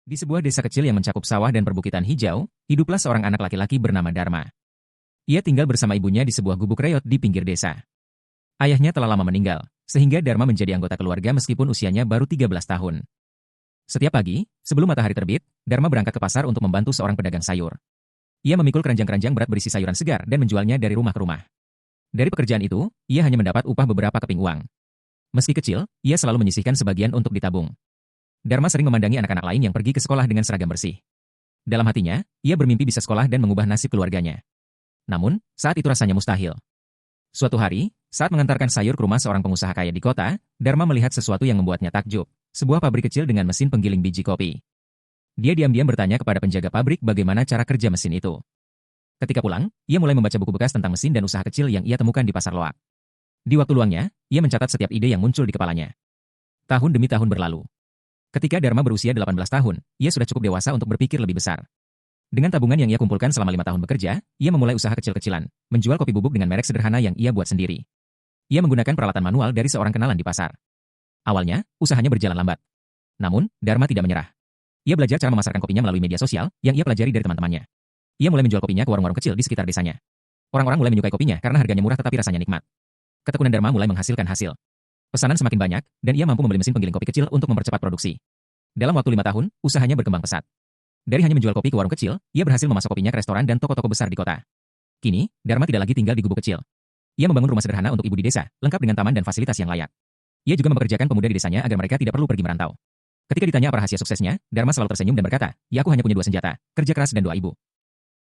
Di sebuah desa kecil yang mencakup sawah dan perbukitan hijau, hiduplah seorang anak laki-laki bernama Dharma. Ia tinggal bersama ibunya di sebuah gubuk reot di pinggir desa. Ayahnya telah lama meninggal, sehingga Dharma menjadi anggota keluarga meskipun usianya baru 13 tahun. Setiap pagi, sebelum matahari terbit, Dharma berangkat ke pasar untuk membantu seorang pedagang sayur. Ia memikul keranjang-keranjang berat berisi sayuran segar dan menjualnya dari rumah ke rumah. Dari pekerjaan itu, ia hanya mendapat upah beberapa keping uang. Meski kecil, ia selalu menyisihkan sebagian untuk ditabung. Dharma sering memandangi anak-anak lain yang pergi ke sekolah dengan seragam bersih. Dalam hatinya, ia bermimpi bisa sekolah dan mengubah nasib keluarganya. Namun, saat itu rasanya mustahil. Suatu hari, saat mengantarkan sayur ke rumah seorang pengusaha kaya di kota, Dharma melihat sesuatu yang membuatnya takjub, sebuah pabrik kecil dengan mesin penggiling biji kopi. Dia diam-diam bertanya kepada penjaga pabrik bagaimana cara kerja mesin itu. Ketika pulang, ia mulai membaca buku bekas tentang mesin dan usaha kecil yang ia temukan di pasar loak. Di waktu luangnya, ia mencatat setiap ide yang muncul di kepalanya. Tahun demi tahun berlalu. Ketika Dharma berusia 18 tahun, ia sudah cukup dewasa untuk berpikir lebih besar. Dengan tabungan yang ia kumpulkan selama 5 tahun bekerja, ia memulai usaha kecil-kecilan, menjual kopi bubuk dengan merek sederhana yang ia buat sendiri. Ia menggunakan peralatan manual dari seorang kenalan di pasar. Awalnya, usahanya berjalan lambat. Namun, Dharma tidak menyerah. Ia belajar cara memasarkan kopinya melalui media sosial yang ia pelajari dari teman-temannya. Ia mulai menjual kopinya ke warung-warung kecil di sekitar desanya. Orang-orang mulai menyukai kopinya karena harganya murah tetapi rasanya nikmat. Ketekunan Dharma mulai menghasilkan hasil. Pesanan semakin banyak, dan ia mampu membeli mesin penggiling kopi kecil untuk mempercepat produksi. Dalam waktu 5 tahun, usahanya berkembang pesat. Dari hanya menjual kopi ke warung kecil, ia berhasil memasok kopinya ke restoran dan toko-toko besar di kota. Kini, Dharma tidak lagi tinggal di gubuk kecil. Ia membangun rumah sederhana untuk ibu di desa, lengkap dengan taman dan fasilitas yang layak. Ia juga mempekerjakan pemuda di desanya agar mereka tidak perlu pergi merantau. Ketika ditanya apa rahasia suksesnya, Dharma selalu tersenyum dan berkata, "Ya, aku hanya punya 2 senjata, kerja keras dan doa ibu."